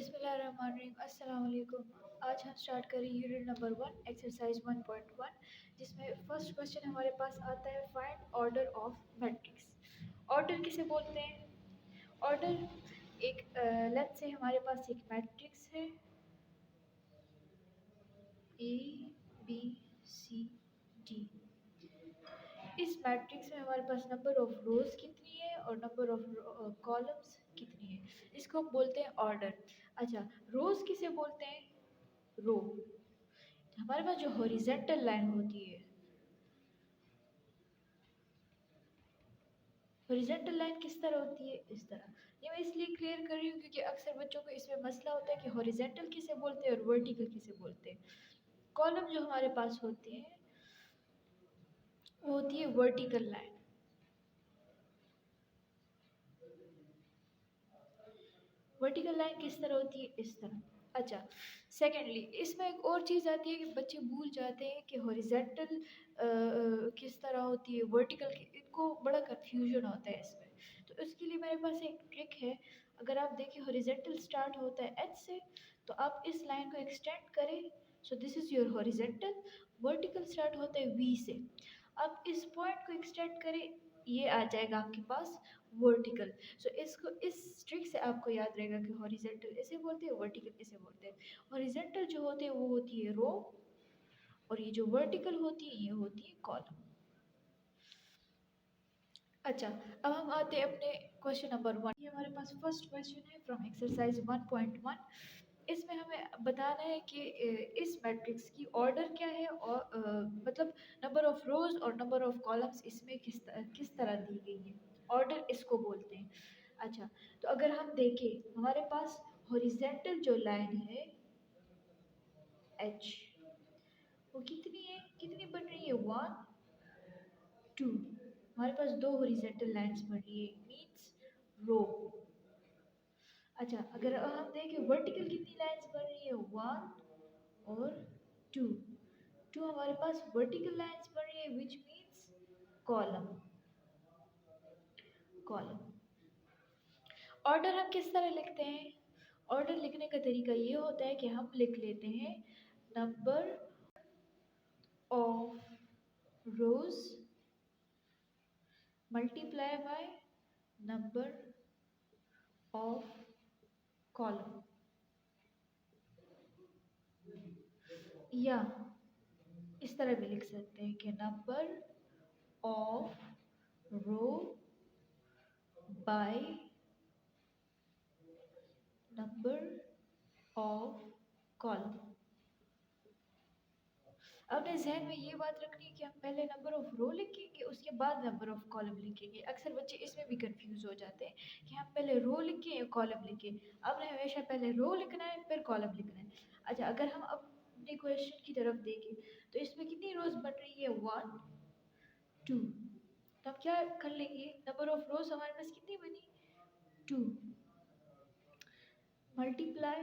बिस्मिल्लाहिर्रहमानिर्रहीम। अस्सलाम वालेकुम। आज हम स्टार्ट करें यूनिट नंबर 1 एक्सरसाइज 1.1, जिसमें फर्स्ट क्वेश्चन हमारे पास आता है find order of matrix. Order किसे बोलते हैं? ऑर्डर एक लेट्स से हमारे पास एक मैट्रिक्स है ए बी सी डी। इस मैट्रिक्स में हमारे पास नंबर ऑफ रोज कितनी है और नंबर ऑफ कॉलम्स कितनी है, इसको हम बोलते हैं ऑर्डर। अच्छा, रोज किसे बोलते हैं? रो। हमारे पास जो हॉरिजेंटल लाइन होती है, हॉरिजेंटल लाइन किस तरह होती है? इस तरह। ये मैं इसलिए क्लियर कर रही हूँ क्योंकि अक्सर बच्चों को इसमें मसला होता है कि हॉरिजेंटल किसे बोलते हैं और वर्टिकल किसे बोलते हैं। कॉलम जो हमारे पास होती है वो होती है वर्टिकल लाइन। वर्टिकल लाइन किस तरह होती है? इस तरह। अच्छा, सेकेंडली इसमें एक और चीज़ आती है कि बच्चे भूल जाते हैं कि हॉरिजेंटल किस तरह होती है, वर्टिकल इनको बड़ा कन्फ्यूजन होता है इसमें। तो इसके लिए मेरे पास एक ट्रिक है। अगर आप देखें हॉरिजेंटल स्टार्ट होता है एच से, तो आप इस लाइन को एक्सटेंड करें, so this is your horizontal. Vertical start होता है वी से, आप इस पॉइंट को एक्सटेंड करें, ये आ जाएगा आपके पास वर्टिकल। सो इसको इस ट्रिक से आपको याद रहेगा कि हॉरिजेंटल इसे बोलते हैं, वर्टिकल इसे बोलते हैं। हॉरिजेंटल जो होते हैं वो होती है रो, और ये जो वर्टिकल होती है ये होती है कॉलम। अच्छा, अब हम आते हैं अपने क्वेश्चन नंबर 1। ये हमारे पास फर्स्ट क्वेश्चन है फ्रॉम एक्सरसाइज 1.1। इसमें हमें बताना है कि इस मैट्रिक्स की ऑर्डर क्या है और मतलब नंबर ऑफ रोज और नंबर ऑफ कॉलम्स इसमें किस तरह दी गई है। ऑर्डर इसको बोलते हैं। अच्छा, तो अगर हम देखें हमारे पास हॉरिजेंटल जो लाइन है एच, वो कितनी बन रही है? 1 2। हमारे पास दो हॉरिजेंटल लाइंस बन रही है, मींस रो। अच्छा, अगर हम देखें वर्टिकल कितनी लाइंस बन रही है? 1 और 2। हमारे पास वर्टिकल लाइंस बन रही है which means column. Column. Order हम किस तरह लिखते हैं? ऑर्डर लिखने का तरीका ये होता है कि हम लिख लेते हैं number of rows multiply by number of column, या इस तरह भी लिख सकते हैं कि number of row by number of column. अपने जहन में ये बात रखनी है कि हम पहले नंबर ऑफ रो लिखेंगे उसके बाद नंबर ऑफ कॉलम लिखेंगे। अक्सर बच्चे इसमें भी कंफ्यूज हो जाते हैं कि हम पहले रो लिखें या कॉलम लिखें। आपने हमेशा पहले रो लिखना है फिर कॉलम लिखना है। अच्छा, अगर हम अपने क्वेश्चन की तरफ देखें तो इसमें कितनी रोज बन रही है? 1 2। तो हम क्या कर लेंगे, नंबर ऑफ रोज हमारे पास कितनी बनी? 2 मल्टीप्लाई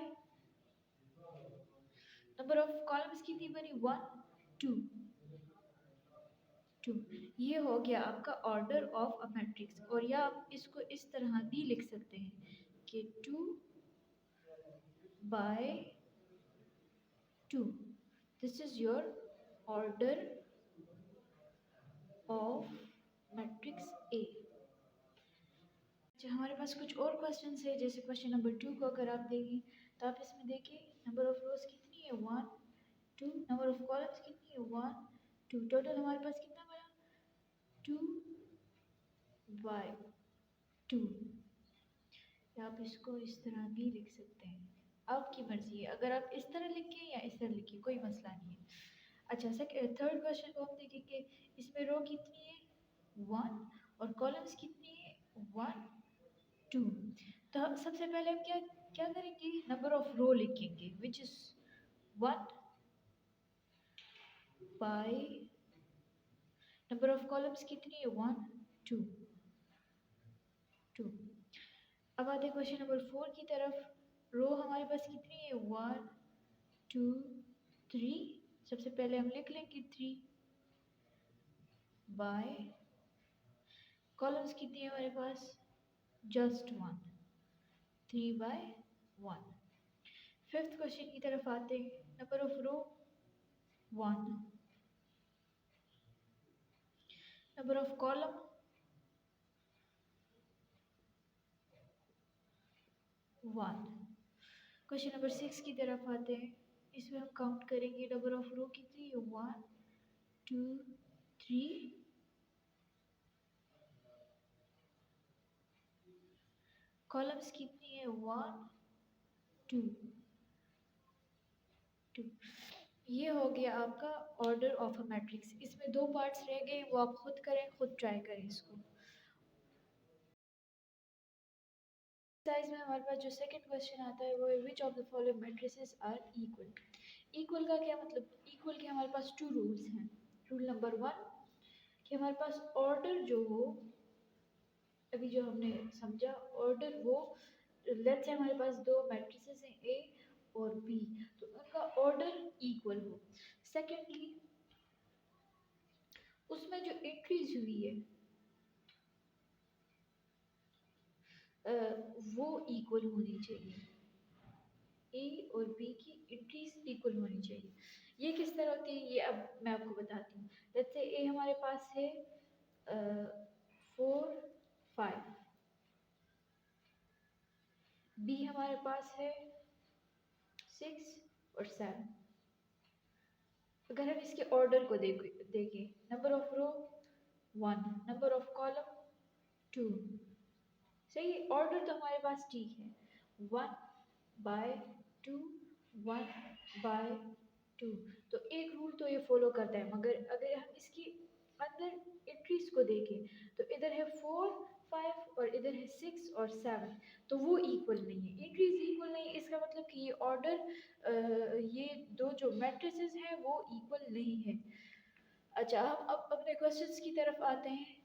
नंबर ऑफ कॉलम्स कितनी बनी? 1 2 2। ये हो गया आपका ऑर्डर ऑफ अ मैट्रिक्स। और या आप इसको इस तरह भी लिख सकते हैं कि 2 by 2, this is your order of matrix A. अच्छा, हमारे पास कुछ और क्वेश्चन है, जैसे क्वेश्चन नंबर 2 को अगर आप देखें तो आप इसमें देखिए नंबर ऑफ रोज कितनी है? 1 2। नंबर ऑफ कॉलम्स कितनी है? 1 2। टोटल हमारे पास कितना बना? 2 बाय 2। आप इसको इस तरह भी लिख सकते हैं, आपकी मर्जी है। अगर आप इस तरह लिखें या इस तरह लिखें कोई मसला नहीं है। अच्छा, थर्ड क्वेश्चन को हम देखेंगे। इसमें रो कितनी है? 1। और कॉलम्स कितनी है? 1 2। तो सबसे पहले हम क्या क्या करेंगे? नंबर ऑफ रो लिखेंगे which is 1 bye number of columns कितनी है? 1 2 2। अब आते हैं क्वेश्चन नंबर 4 की तरफ। रो हमारे पास कितनी है? 1 2 3। सबसे पहले हम लिख लेंगे 3 बाय कॉलम्स कितनी है हमारे पास? Just 1 3 by 1। फिफ्थ क्वेश्चन की तरफ आते हैं। Number of row 1, number of column 1। Question number 6 की तरफ आते हैं। इसमें हम काउंट करेंगे नंबर ऑफ रो कितनी है, 1 2 3, कॉलम्स कितनी है, 1 2 2। ये हो गया आपका ऑर्डर ऑफ अ मैट्रिक्स। इसमें दो पार्ट्स रह गए, वो आप खुद करें, खुद ट्राई करें इसको। साइज में हमारे पास जो सेकंड क्वेश्चन आता है वो है which of the following matrices are equal. Equal का क्या मतलब, इक्वल के हमारे पास टू रूल्स हैं। रूल नंबर 1 कि हमारे पास ऑर्डर जो हो, अभी जो हमने समझा ऑर्डर, वो लेट्स से हमारे पास दो मैट्रिसेस हैं ए और बी, तो उनका ऑर्डर इक्वल हो। सेकेंडली उसमें जो एंट्रीज हुई है वो इक्वल होनी चाहिए। ए और बी की एंट्रीज इक्वल होनी चाहिए। ये किस तरह होती है, ये अब मैं आपको बताती हूँ। जैसे ए हमारे पास है 4 5, बी हमारे पास है 6 और 7। अगर हम इसके ऑर्डर को देखें, number of row 1, number of column 2, सही है। ऑर्डर तो हमारे पास ठीक है, 1/2, 1/2। तो एक रूल तो ये फॉलो करता है, मगर अगर हम इसकी अंदर एंट्रीज को देखें तो इधर है 4 5 और इधर है 6 और 7, तो वो इक्वल नहीं है, एंट्रीज इक्वल नहीं है। इसका मतलब कि ये ऑर्डर, ये दो जो मैट्रिसेस हैं वो इक्वल नहीं है। अच्छा, हम अब अपने क्वेश्चंस की तरफ आते हैं।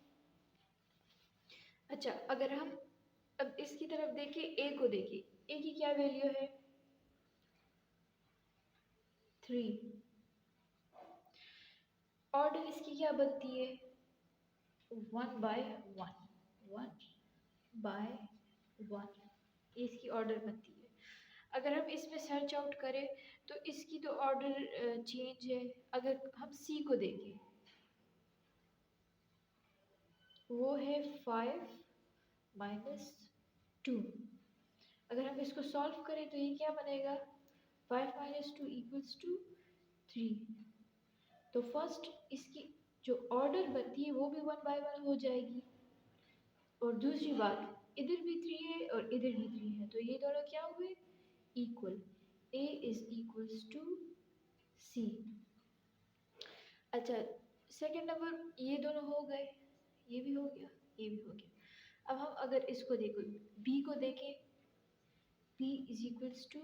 अच्छा, अगर हम अब इसकी तरफ देखें, ए को देखें, ए की क्या वैल्यू है, 3। ऑर्डर इसकी क्या बनती है, 1/1, 1/1, इसकी ऑर्डर बनती है। अगर हम इसमें सर्च आउट करें तो इसकी तो ऑर्डर चेंज है। अगर हम सी को देखें, वो है 5 - 2। अगर हम इसको सॉल्व करें तो ये क्या बनेगा, 5 - 2 = 3। तो फर्स्ट इसकी जो ऑर्डर बनती है वो भी 1/1 हो जाएगी। और दूसरी बात, इधर भी 3 है और इधर भी 3 है, तो ये दोनों क्या हुए, equal. A is equals to C. अच्छा, सेकंड नंबर ये दोनों हो गए, ये भी हो गया, ये भी हो गया। अब हम अगर इसको देखो, बी को देखें, बी इज इक्वल्स टू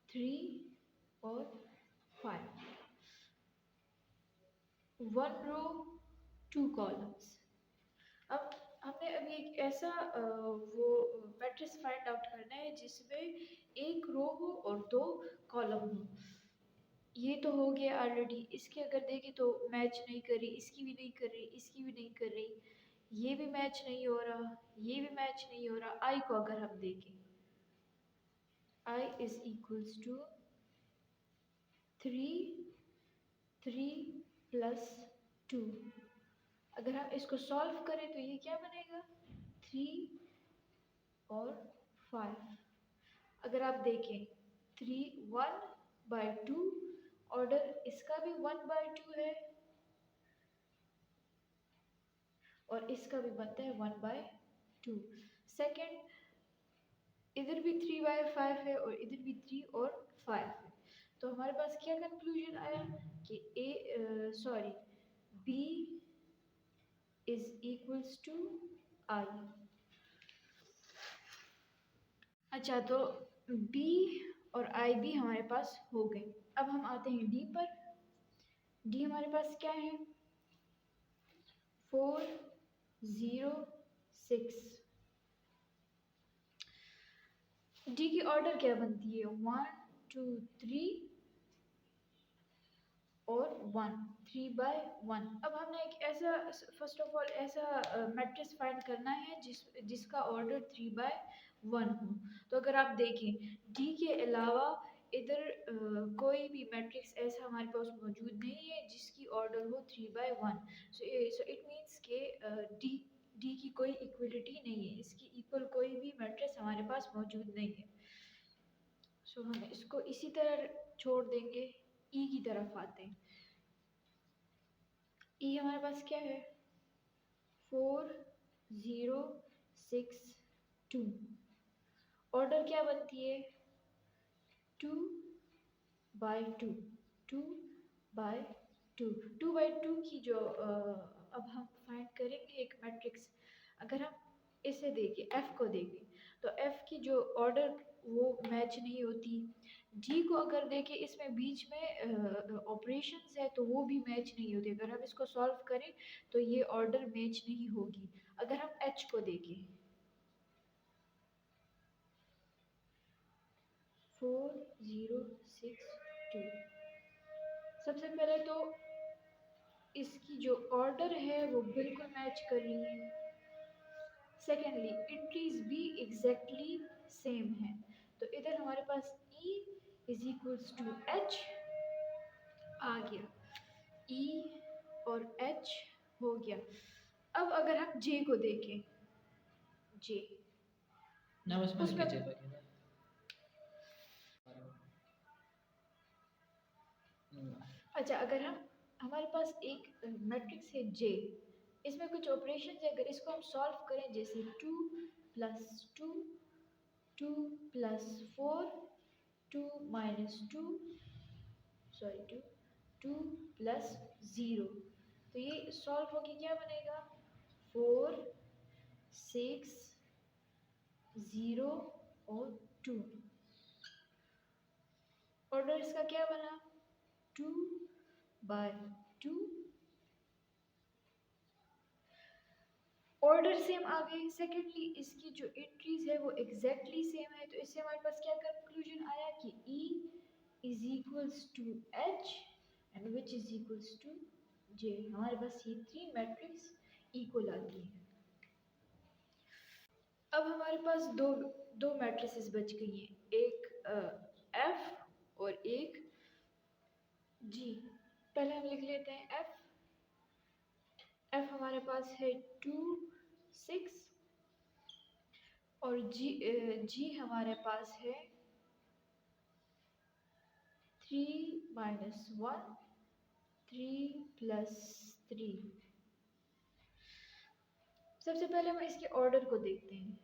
3 और 5, 1 रो 2 कॉलम्स। अब हमने अभी एक ऐसा वो मैट्रिक्स फाइंड आउट करना है जिसमें एक रो हो और दो कॉलम हो। ये तो हो गया ऑलरेडी। इसके अगर देखें तो मैच नहीं कर रही, इसकी भी नहीं कर रही, इसकी भी नहीं कर रही, ये भी मैच नहीं हो रहा, ये भी मैच नहीं हो रहा। आई को अगर हम देखें, आई इज इक्वल्स टू 3 3 + 2। अगर हम इसको सॉल्व करें तो ये क्या बनेगा, 3 और 5। अगर आप देखें 1/2, ऑर्डर इसका भी 1/2 है और इसका भी बनता है 1/2। सेकंड, इधर भी 3/5 है और इधर भी 3 और 5 है। तो हमारे पास क्या कंक्लूजन आया कि बी इज इक्वल्स टू आई। अच्छा, तो बी और आई भी हमारे पास हो गए। अब हम आते हैं डी पर। डी हमारे पास क्या है, 4 0 6। डी की ऑर्डर क्या बनती है, 1 2 3 और 1, 3/1। अब हमने एक ऐसा, फर्स्ट ऑफ ऑल ऐसा मैट्रिक्स फाइंड करना है जिसका ऑर्डर 3/1 हो। तो अगर आप देखें डी के अलावा इधर कोई भी मैट्रिक्स ऐसा हमारे पास मौजूद नहीं है जिसकी ऑर्डर हो 3/1। सो इट मीन्स के डी डी की कोई इक्वलिटी नहीं है, इसकी इक्वल कोई भी मैट्रिक्स हमारे पास मौजूद नहीं है। सो हम इसको इसी तरह छोड़ देंगे। ई की तरफ आते हैं। ई हमारे पास क्या है? 4 0 6 2। ऑर्डर क्या बनती है? 2/2, 2/2, 2/2 की जो अब हम फाइंड करेंगे एक मैट्रिक्स। अगर हम इसे देखें, एफ को देखें, तो एफ की जो ऑर्डर वो मैच नहीं होती। जी को अगर देखें, इसमें बीच में ऑपरेशंस है तो वो भी मैच नहीं होती। अगर हम इसको सॉल्व करें तो ये ऑर्डर मैच नहीं होगी। अगर हम एच को देखें, 4 0 6 2, सबसे पहले तो इसकी जो ऑर्डर है वो बिल्कुल मैच कर रही है। सेकेंडली एंट्रीज भी एग्जैक्टली सेम है। तो इधर हमारे पास E is equals to H आ गया, E और H हो गया। अब अगर हम J को देखें, J उसमें अच्छा, अगर हम हमारे पास एक मैट्रिक्स है J, इसमें कुछ ऑपरेशन है। अगर इसको हम सॉल्व करें, जैसे 2 + 2, 2 + 4, 2 - 2, सॉरी 2, 2 + 0, तो ये सॉल्व होके क्या बनेगा? 4 6 0 और 2। ऑर्डर इसका क्या बना? 2/2। ऑर्डर सेम आ गई। सेकेंडली इसकी जो एंट्रीज है वो एग्जैक्टली सेम है। तो इससे हमारे पास क्या कंक्लूजन आया कि E is equals to H and which is equals to J। हमारे पास ये 3 मैट्रिक्स इक्वल आती है। अब हमारे पास दो मैट्रिसेस बच गई हैं, एक F और एक G। पहले हम लिख लेते हैं F। हमारे पास है 2 6 और G हमारे पास है 3 - 1, 3 + 3। सबसे पहले हम इसके ऑर्डर को देखते हैं,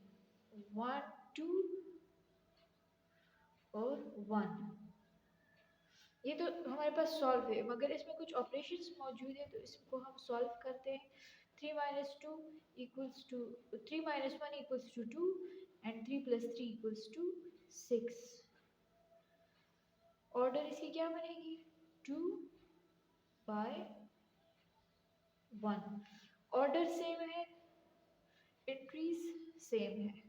1 2 और 1। ये तो हमारे पास सॉल्व है, मगर इसमें कुछ ऑपरेशंस मौजूद है, तो इसको हम सॉल्व करते हैं। 3 - 2 equals to 3 - 1 equals to 2 and 3 + 3 equals to 6। Order इसकी क्या बनेगी? 2/1। ऑर्डर सेम है, एंट्रीज सेम है,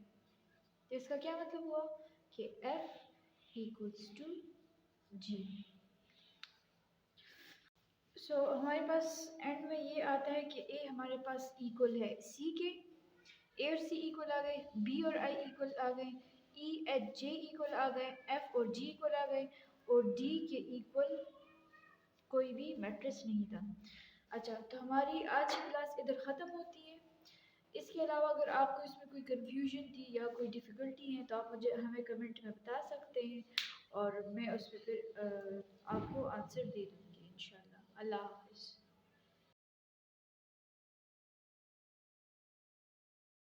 तो इसका क्या मतलब हुआ कि F equals to G। So हमारे पास एंड में ये आता है कि A हमारे पास इक्वल है C के। A और C इक्वल आ गए, B और I इक्वल आ गए, E H J इक्वल आ गए, F और G इक्वल आ गए, और D के इक्वल कोई भी मैट्रिक्स नहीं था। अच्छा, तो हमारी आज की क्लास इधर ख़त्म होती है। इसके अलावा अगर आपको इसमें कोई कन्फ्यूजन थी या कोई डिफ़िकल्टी है तो आप मुझे हमें कमेंट में बता सकते हैं और मैं उस पर फिर आपको आंसर दे दूँगी इंशाल्लाह। अल्लाह।